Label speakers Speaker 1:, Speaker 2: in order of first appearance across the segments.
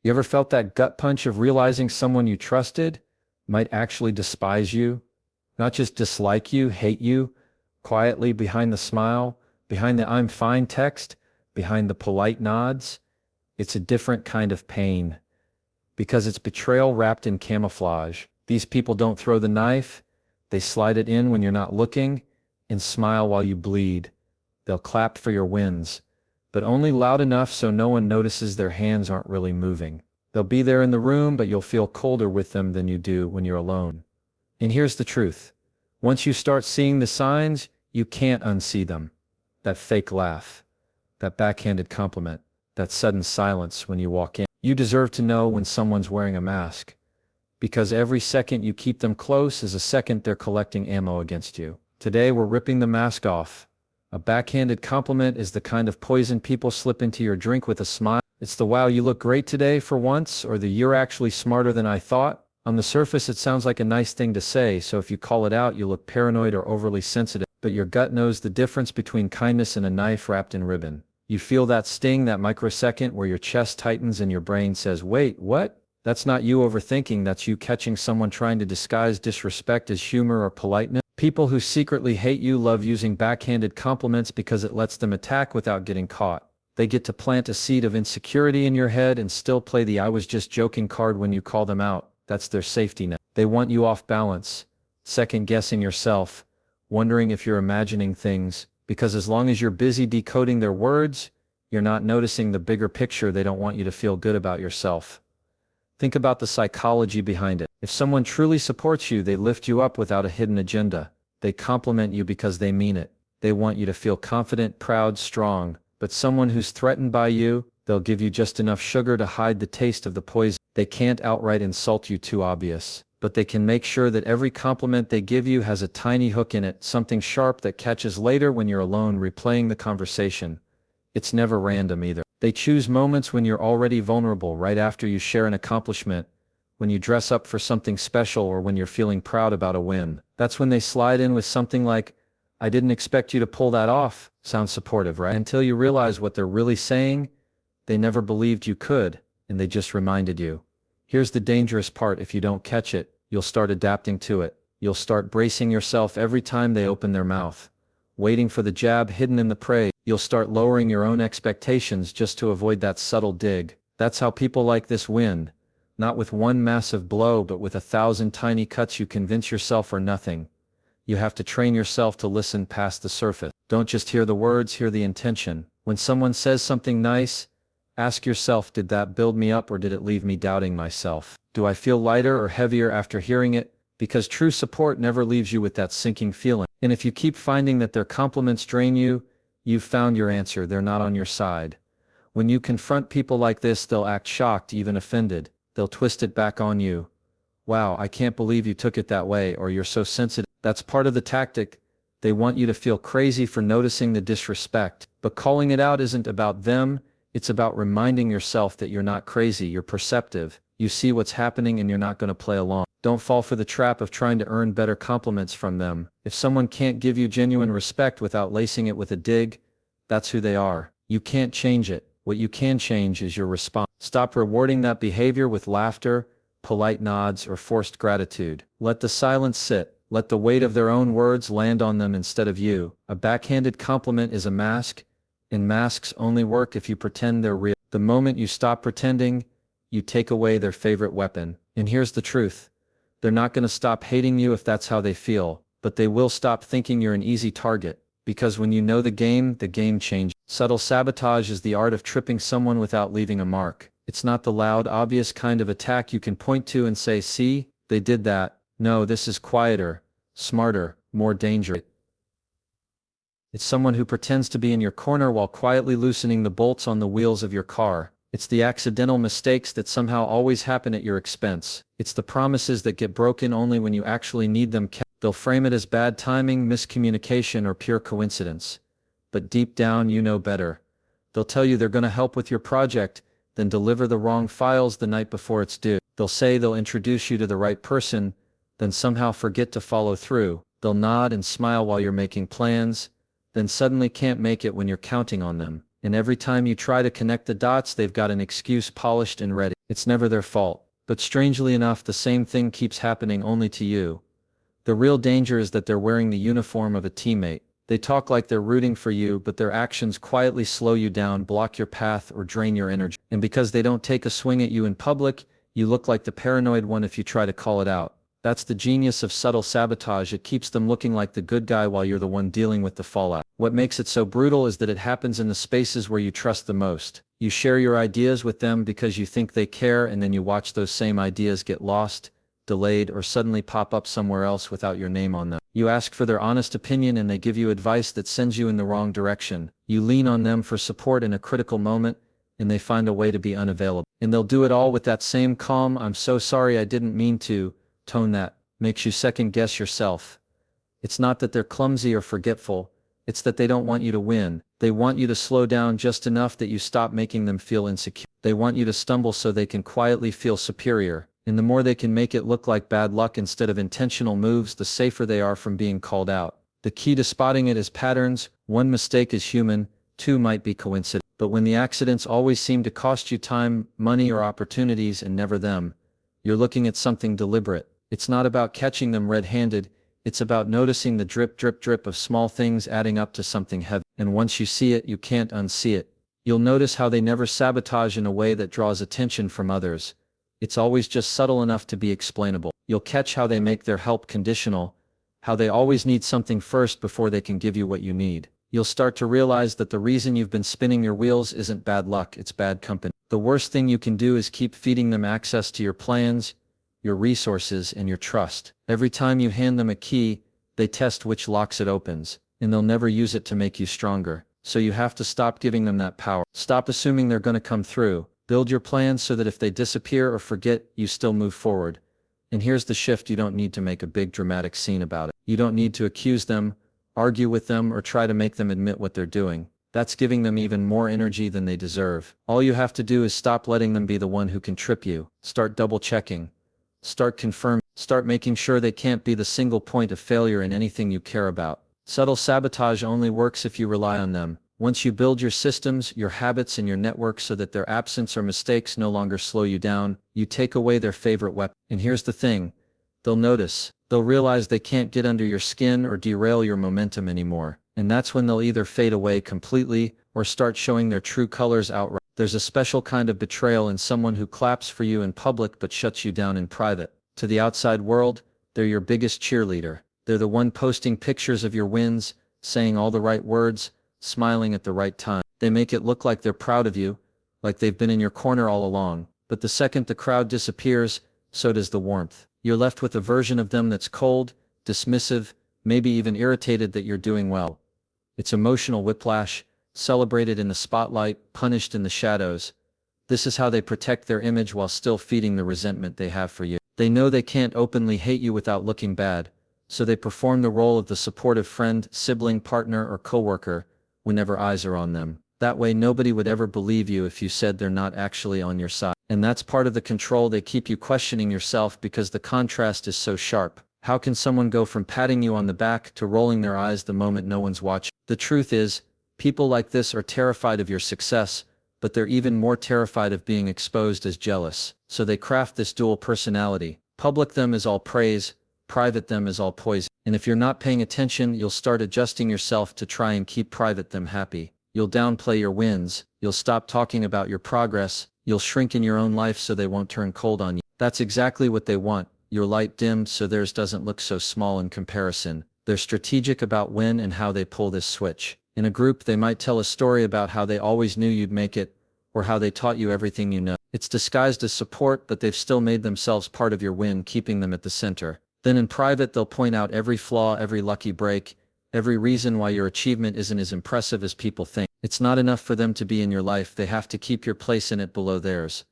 Speaker 1: You ever felt that gut punch of realizing someone you trusted might actually despise you? Not just dislike you, hate you, quietly behind the smile, behind the I'm fine text, behind the polite nods? It's a different kind of pain, because it's betrayal wrapped in camouflage. These people don't throw the knife, they slide it in when you're not looking, and smile while you bleed. They'll clap for your wins, but only loud enough so no one notices their hands aren't really moving. They'll be there in the room, but you'll feel colder with them than you do when you're alone. And here's the truth. Once you start seeing the signs, you can't unsee them. That fake laugh, that backhanded compliment, that sudden silence when you walk in. You deserve to know when someone's wearing a mask, because every second you keep them close is a second they're collecting ammo against you. Today we're ripping the mask off. A backhanded compliment is the kind of poison people slip into your drink with a smile. It's the wow, you look great today for once, or the you're actually smarter than I thought. On the surface it sounds like a nice thing to say, so if you call it out you look paranoid or overly sensitive, but your gut knows the difference between kindness and a knife wrapped in ribbon. You feel that sting, that microsecond where your chest tightens and your brain says, wait, what? That's not you overthinking, that's you catching someone trying to disguise disrespect as humor or politeness. People who secretly hate you love using backhanded compliments because it lets them attack without getting caught. They get to plant a seed of insecurity in your head and still play the I was just joking card when you call them out. That's their safety net. They want you off balance, second-guessing yourself, wondering if you're imagining things, because as long as you're busy decoding their words, you're not noticing the bigger picture. They don't want you to feel good about yourself. Think about the psychology behind it. If someone truly supports you, they lift you up without a hidden agenda. They compliment you because they mean it. They want you to feel confident, proud, strong. But someone who's threatened by you, they'll give you just enough sugar to hide the taste of the poison. They can't outright insult you, too obvious, but they can make sure that every compliment they give you has a tiny hook in it, something sharp that catches later when you're alone replaying the conversation. It's never random either. They choose moments when you're already vulnerable, right after you share an accomplishment, when you dress up for something special, or when you're feeling proud about a win. That's when they slide in with something like, I didn't expect you to pull that off. Sounds supportive, right? Until you realize what they're really saying, they never believed you could, and they just reminded you. Here's the dangerous part: if you don't catch it, you'll start adapting to it. You'll start bracing yourself every time they open their mouth, waiting for the jab hidden in the praise. You'll start lowering your own expectations just to avoid that subtle dig. That's how people like this win. Not with one massive blow, but with 1,000 tiny cuts you convince yourself are nothing. You have to train yourself to listen past the surface. Don't just hear the words, hear the intention. When someone says something nice, ask yourself, did that build me up or did it leave me doubting myself? Do I feel lighter or heavier after hearing it? Because true support never leaves you with that sinking feeling. And if you keep finding that their compliments drain you, you've found your answer. They're not on your side. When you confront people like this, they'll act shocked, even offended. They'll twist it back on you. Wow, I can't believe you took it that way, or you're so sensitive. That's part of the tactic. They want you to feel crazy for noticing the disrespect. But calling it out isn't about them, it's about reminding yourself that you're not crazy, you're perceptive. You see what's happening and you're not going to play along. Don't fall for the trap of trying to earn better compliments from them. If someone can't give you genuine respect without lacing it with a dig, that's who they are. You can't change it. What you can change is your response. Stop rewarding that behavior with laughter, polite nods, or forced gratitude. Let the silence sit. Let the weight of their own words land on them instead of you. A backhanded compliment is a mask, and masks only work if you pretend they're real. The moment you stop pretending, you take away their favorite weapon. And here's the truth. They're not going to stop hating you if that's how they feel, but they will stop thinking you're an easy target. Because when you know the game changes. Subtle sabotage is the art of tripping someone without leaving a mark. It's not the loud, obvious kind of attack you can point to and say, see, they did that. No, this is quieter, smarter, more dangerous. It's someone who pretends to be in your corner while quietly loosening the bolts on the wheels of your car. It's the accidental mistakes that somehow always happen at your expense. It's the promises that get broken only when you actually need them kept. They'll frame it as bad timing, miscommunication, or pure coincidence. But deep down you know better. They'll tell you they're going to help with your project, then deliver the wrong files the night before it's due. They'll say they'll introduce you to the right person, then somehow forget to follow through. They'll nod and smile while you're making plans, then suddenly can't make it when you're counting on them. And every time you try to connect the dots, they've got an excuse polished and ready. It's never their fault. But strangely enough, the same thing keeps happening only to you. The real danger is that they're wearing the uniform of a teammate. They talk like they're rooting for you, but their actions quietly slow you down, block your path, or drain your energy. And because they don't take a swing at you in public, you look like the paranoid one if you try to call it out. That's the genius of subtle sabotage. It keeps them looking like the good guy while you're the one dealing with the fallout. What makes it so brutal is that it happens in the spaces where you trust the most. You share your ideas with them because you think they care, and then you watch those same ideas get lost, delayed, or suddenly pop up somewhere else without your name on them. You ask for their honest opinion and they give you advice that sends you in the wrong direction. You lean on them for support in a critical moment, and they find a way to be unavailable. And they'll do it all with that same calm, "I'm so sorry, I didn't mean to," tone that makes you second guess yourself. It's not that they're clumsy or forgetful, it's that they don't want you to win. They want you to slow down just enough that you stop making them feel insecure. They want you to stumble so they can quietly feel superior. And the more they can make it look like bad luck instead of intentional moves, the safer they are from being called out. The key to spotting it is patterns. One mistake is human, two might be coincidence. But when the accidents always seem to cost you time, money, or opportunities and never them, you're looking at something deliberate. It's not about catching them red-handed, it's about noticing the drip, drip, drip of small things adding up to something heavy. And once you see it, you can't unsee it. You'll notice how they never sabotage in a way that draws attention from others. It's always just subtle enough to be explainable. You'll catch how they make their help conditional, how they always need something first before they can give you what you need. You'll start to realize that the reason you've been spinning your wheels isn't bad luck, it's bad company. The worst thing you can do is keep feeding them access to your plans, your resources, and your trust. Every time you hand them a key, they test which locks it opens, and they'll never use it to make you stronger. So you have to stop giving them that power. Stop assuming they're going to come through. Build your plans so that if they disappear or forget, you still move forward. And here's the shift: you don't need to make a big dramatic scene about it. You don't need to accuse them, argue with them, or try to make them admit what they're doing. That's giving them even more energy than they deserve. All you have to do is stop letting them be the one who can trip you. Start double-checking. Start confirming. Start making sure they can't be the single point of failure in anything you care about. Subtle sabotage only works if you rely on them. Once you build your systems, your habits, and your network so that their absence or mistakes no longer slow you down, you take away their favorite weapon. And here's the thing: they'll notice. They'll realize they can't get under your skin or derail your momentum anymore. And that's when they'll either fade away completely or start showing their true colors outright. There's a special kind of betrayal in someone who claps for you in public but shuts you down in private. To the outside world, they're your biggest cheerleader. They're the one posting pictures of your wins, saying all the right words, smiling at the right time. They make it look like they're proud of you, like they've been in your corner all along. But the second the crowd disappears, so does the warmth. You're left with a version of them that's cold, dismissive, maybe even irritated that you're doing well. It's emotional whiplash, celebrated in the spotlight, punished in the shadows. This is how they protect their image while still feeding the resentment they have for you. They know they can't openly hate you without looking bad, so they perform the role of the supportive friend, sibling, partner, or coworker whenever eyes are on them. That way nobody would ever believe you if you said they're not actually on your side. And that's part of the control. They keep you questioning yourself because the contrast is so sharp. How can someone go from patting you on the back to rolling their eyes the moment no one's watching? The truth is, people like this are terrified of your success, but they're even more terrified of being exposed as jealous. So they craft this dual personality. Public them is all praise, private them is all poison. And if you're not paying attention, you'll start adjusting yourself to try and keep private them happy. You'll downplay your wins, you'll stop talking about your progress, you'll shrink in your own life so they won't turn cold on you. That's exactly what they want. Your light dimmed so theirs doesn't look so small in comparison. They're strategic about when and how they pull this switch. In a group, they might tell a story about how they always knew you'd make it, or how they taught you everything you know. It's disguised as support, but they've still made themselves part of your win, keeping them at the center. Then in private, they'll point out every flaw, every lucky break, every reason why your achievement isn't as impressive as people think. It's not enough for them to be in your life, they have to keep your place in it below theirs.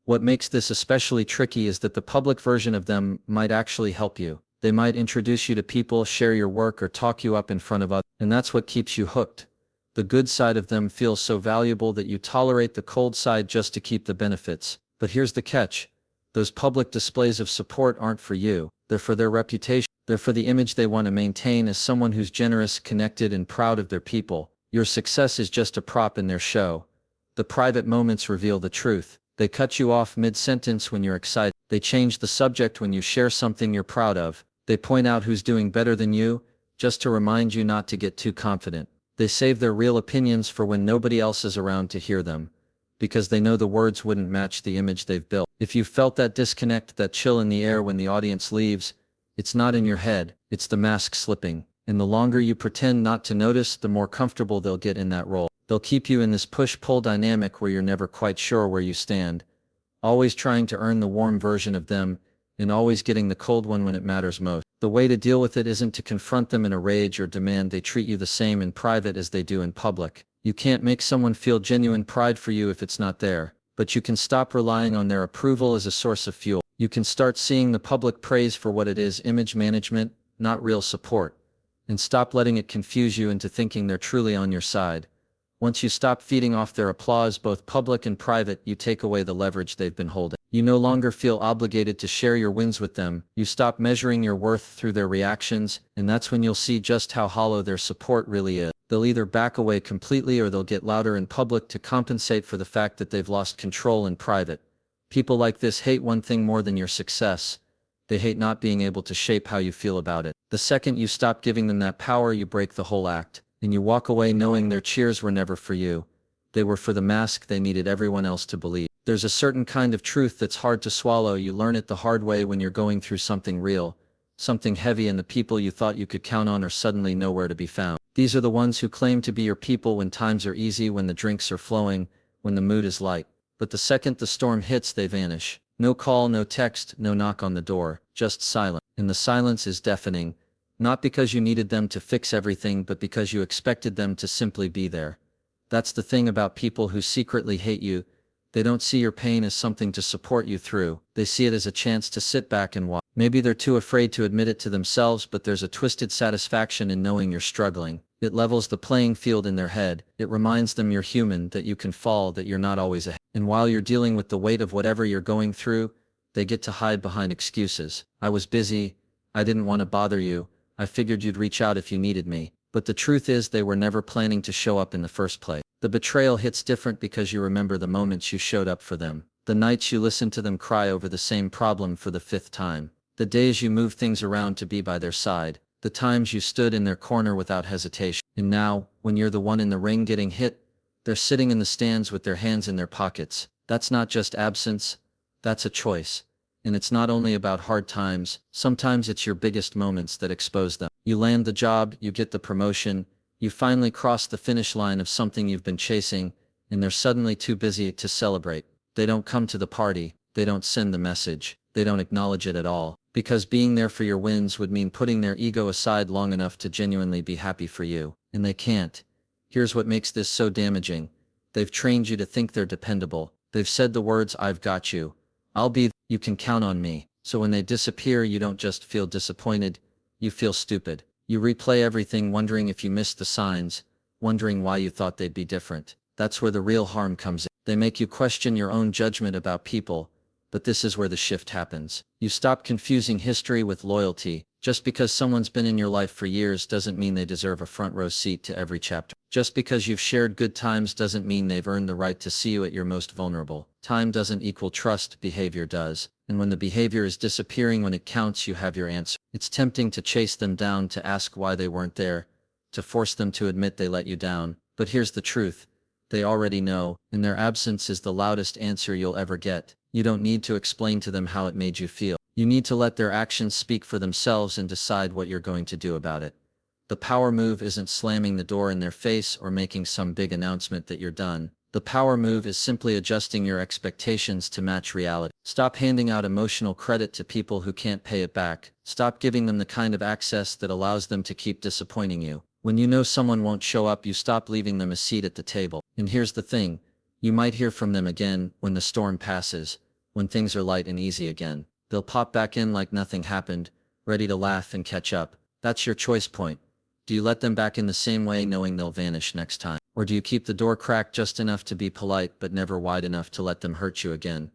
Speaker 1: What makes this especially tricky is that the public version of them might actually help you. They might introduce you to people, share your work, or talk you up in front of others. And that's what keeps you hooked. The good side of them feels so valuable that you tolerate the cold side just to keep the benefits. But here's the catch. Those public displays of support aren't for you. They're for their reputation. They're for the image they want to maintain as someone who's generous, connected, and proud of their people. Your success is just a prop in their show. The private moments reveal the truth. They cut you off mid-sentence when you're excited. They change the subject when you share something you're proud of. They point out who's doing better than you, just to remind you not to get too confident. They save their real opinions for when nobody else is around to hear them, because they know the words wouldn't match the image they've built. If you felt that disconnect, that chill in the air when the audience leaves, it's not in your head, it's the mask slipping. And the longer you pretend not to notice, the more comfortable they'll get in that role. They'll keep you in this push-pull dynamic where you're never quite sure where you stand, always trying to earn the warm version of them, and always getting the cold one when it matters most. The way to deal with it isn't to confront them in a rage or demand they treat you the same in private as they do in public. You can't make someone feel genuine pride for you if it's not there, but you can stop relying on their approval as a source of fuel. You can start seeing the public praise for what it is, image management, not real support, and stop letting it confuse you into thinking they're truly on your side. Once you stop feeding off their applause, both public and private, you take away the leverage they've been holding. You no longer feel obligated to share your wins with them. You stop measuring your worth through their reactions, and that's when you'll see just how hollow their support really is. They'll either back away completely or they'll get louder in public to compensate for the fact that they've lost control in private. People like this hate one thing more than your success. They hate not being able to shape how you feel about it. The second you stop giving them that power, you break the whole act, and you walk away knowing their cheers were never for you. They were for the mask they needed everyone else to believe. There's a certain kind of truth that's hard to swallow. You learn it the hard way when you're going through something real, something heavy, and the people you thought you could count on are suddenly nowhere to be found. These are the ones who claim to be your people when times are easy, when the drinks are flowing, when the mood is light. But the second the storm hits, they vanish. No call, no text, no knock on the door, just silence. And the silence is deafening, not because you needed them to fix everything, but because you expected them to simply be there. That's the thing about people who secretly hate you. They don't see your pain as something to support you through. They see it as a chance to sit back and watch. Maybe they're too afraid to admit it to themselves, but there's a twisted satisfaction in knowing you're struggling. It levels the playing field in their head. It reminds them you're human, that you can fall, that you're not always ahead. And while you're dealing with the weight of whatever you're going through, they get to hide behind excuses. I was busy. I didn't want to bother you. I figured you'd reach out if you needed me. But the truth is, they were never planning to show up in the first place. The betrayal hits different because you remember the moments you showed up for them. The nights you listened to them cry over the same problem for the 5th time. The days you moved things around to be by their side. The times you stood in their corner without hesitation. And now, when you're the one in the ring getting hit, they're sitting in the stands with their hands in their pockets. That's not just absence, that's a choice. And it's not only about hard times, sometimes it's your biggest moments that expose them. You land the job, you get the promotion, you finally cross the finish line of something you've been chasing, and they're suddenly too busy to celebrate. They don't come to the party, they don't send the message, they don't acknowledge it at all. Because being there for your wins would mean putting their ego aside long enough to genuinely be happy for you. And they can't. Here's what makes this so damaging. They've trained you to think they're dependable. They've said the words, "I've got you. I'll be, you can count on me." So when they disappear, you don't just feel disappointed, you feel stupid. You replay everything, wondering if you missed the signs, wondering why you thought they'd be different. That's where the real harm comes in. They make you question your own judgment about people, but this is where the shift happens. You stop confusing history with loyalty. Just because someone's been in your life for years doesn't mean they deserve a front row seat to every chapter. Just because you've shared good times doesn't mean they've earned the right to see you at your most vulnerable. Time doesn't equal trust, behavior does. And when the behavior is disappearing when it counts, you have your answer. It's tempting to chase them down, to ask why they weren't there, to force them to admit they let you down. But here's the truth. They already know, and their absence is the loudest answer you'll ever get. You don't need to explain to them how it made you feel. You need to let their actions speak for themselves and decide what you're going to do about it. The power move isn't slamming the door in their face or making some big announcement that you're done. The power move is simply adjusting your expectations to match reality. Stop handing out emotional credit to people who can't pay it back. Stop giving them the kind of access that allows them to keep disappointing you. When you know someone won't show up, you stop leaving them a seat at the table. And here's the thing. You might hear from them again when the storm passes, when things are light and easy again. They'll pop back in like nothing happened, ready to laugh and catch up. That's your choice point. Do you let them back in the same way, knowing they'll vanish next time? Or do you keep the door cracked just enough to be polite but never wide enough to let them hurt you again?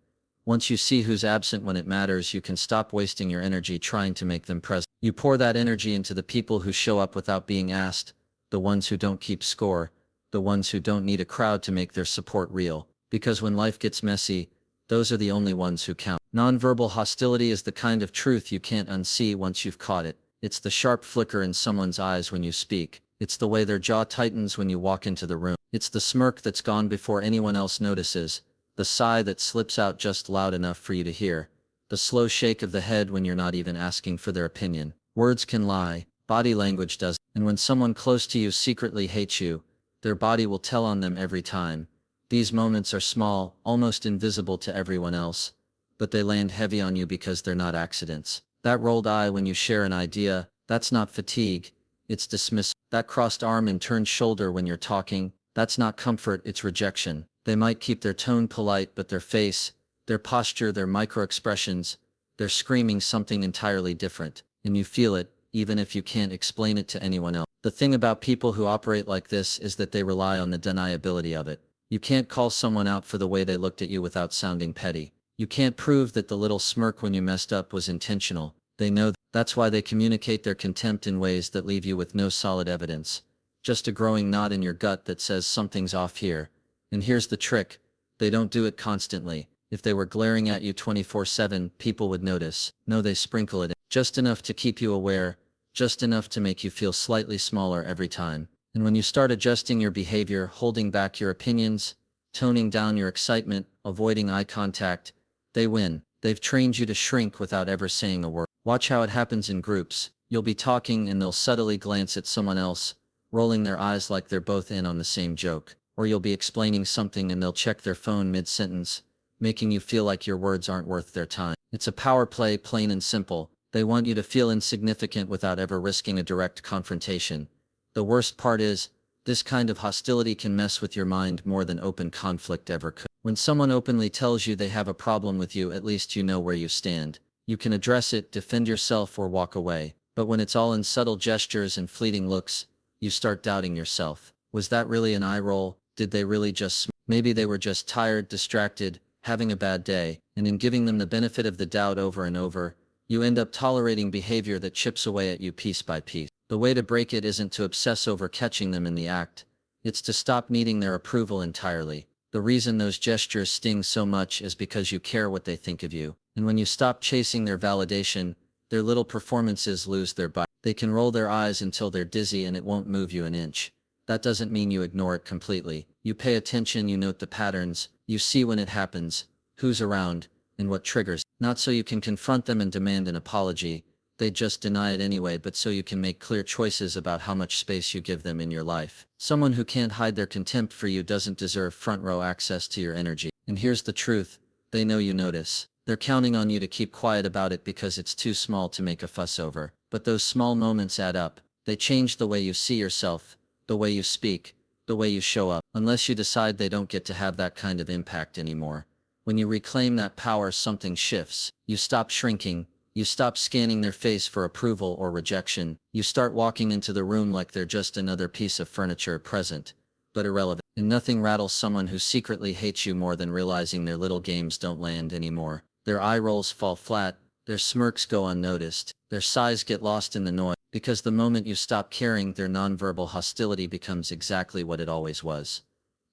Speaker 1: Once you see who's absent when it matters, you can stop wasting your energy trying to make them present. You pour that energy into the people who show up without being asked, the ones who don't keep score, the ones who don't need a crowd to make their support real. Because when life gets messy,
Speaker 2: Those are the only ones who count. Nonverbal hostility is the kind of truth you can't unsee once you've caught it. It's the sharp flicker in someone's eyes when you speak. It's the way their jaw tightens when you walk into the room. It's the smirk that's gone before anyone else notices. The sigh that slips out just loud enough for you to hear. The slow shake of the head when you're not even asking for their opinion. Words can lie, body language does. And when someone close to you secretly hates you, their body will tell on them every time. These moments are small, almost invisible to everyone else, but they land heavy on you because they're not accidents. That rolled eye when you share an idea, that's not fatigue, it's dismissal. That crossed arm and turned shoulder when you're talking, that's not comfort, it's rejection. They might keep their tone polite, but their face, their posture, their micro-expressions, they're screaming something entirely different, and you feel it, even if you can't explain it to anyone else. The thing about people who operate like this is that they rely on the deniability of it. You can't call someone out for the way they looked at you without sounding petty. You can't prove that the little smirk when you messed up was intentional. They know that. That's why they communicate their contempt in ways that leave you with no solid evidence. Just a growing knot in your gut that says something's off here. And here's the trick. They don't do it constantly. If they were glaring at you 24/7, people would notice. No, they sprinkle it in. Just enough to keep you aware. Just enough to make you feel slightly smaller every time. And when you start adjusting your behavior, holding back your opinions, toning down your excitement, avoiding eye contact, they win. They've trained you to shrink without ever saying a word. Watch how it happens in groups. You'll be talking and they'll subtly glance at someone else, rolling their eyes like they're both in on the same joke. Or you'll be explaining something and they'll check their phone mid-sentence, making you feel like your words aren't worth their time. It's a power play, plain and simple. They want you to feel insignificant without ever risking a direct confrontation. The worst part is, this kind of hostility can mess with your mind more than open conflict ever could. When someone openly tells you they have a problem with you, at least you know where you stand. You can address it, defend yourself, or walk away. But when it's all in subtle gestures and fleeting looks, you start doubting yourself. Was that really an eye roll? Did they really just maybe they were just tired, distracted, having a bad day, and in giving them the benefit of the doubt over and over, you end up tolerating behavior that chips away at you piece by piece. The way to break it isn't to obsess over catching them in the act. It's to stop needing their approval entirely. The reason those gestures sting so much is because you care what they think of you. And when you stop chasing their validation, their little performances lose their bite. They can roll their eyes until they're dizzy and it won't move you an inch. That doesn't mean you ignore it completely. You pay attention, you note the patterns, you see when it happens, who's around, and what triggers. Not so you can confront them and demand an apology. They just deny it anyway, but so you can make clear choices about how much space you give them in your life. Someone who can't hide their contempt for you doesn't deserve front row access to your energy. And here's the truth. They know you notice. They're counting on you to keep quiet about it because it's too small to make a fuss over. But those small moments add up. They change the way you see yourself, the way you speak, the way you show up. Unless you decide they don't get to have that kind of impact anymore. When you reclaim that power, something shifts. You stop shrinking. You stop scanning their face for approval or rejection. You start walking into the room like they're just another piece of furniture, present, but irrelevant. And nothing rattles someone who secretly hates you more than realizing their little games don't land anymore. Their eye rolls fall flat, their smirks go unnoticed, their sighs get lost in the noise. Because the moment you stop caring, their nonverbal hostility becomes exactly what it always was.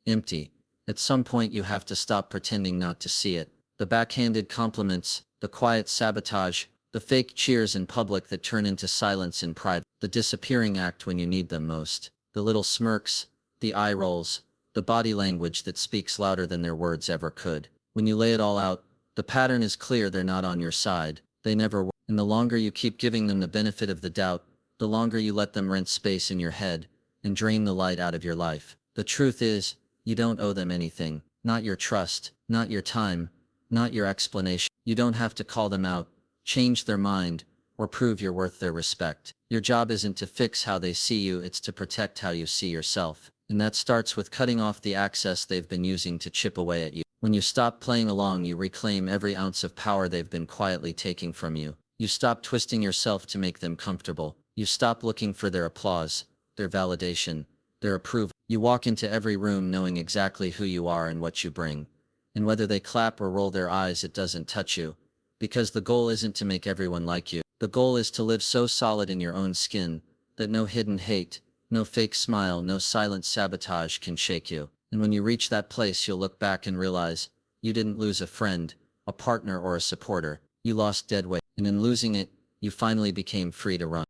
Speaker 2: Empty. At some point you have to stop pretending not to see it. The backhanded compliments, the quiet sabotage, the fake cheers in public that turn into silence in private, the disappearing act when you need them most, the little smirks, the eye rolls, the body language that speaks louder than their words ever could. When you lay it all out, the pattern is clear. They're not on your side. They never were. And the longer you keep giving them the benefit of the doubt, the longer you let them rent space in your head and drain the light out of your life. The truth is, you don't owe them anything. Not your trust, not your time, not your explanation. You don't have to call them out, change their mind, or prove you're worth their respect. Your job isn't to fix how they see you, it's to protect how you see yourself. And that starts with cutting off the access they've been using to chip away at you. When you stop playing along, you reclaim every ounce of power they've been quietly taking from you. You stop twisting yourself to make them comfortable. You stop looking for their applause, their validation, their approval. You walk into every room knowing exactly who you are and what you bring. And whether they clap or roll their eyes, it doesn't touch you. Because the goal isn't to make everyone like you. The goal is to live so solid in your own skin that no hidden hate, no fake smile, no silent sabotage can shake you. And when you reach that place, you'll look back and realize, You didn't lose a friend, a partner, or a supporter. You lost dead weight. And in losing it, you finally became free to run.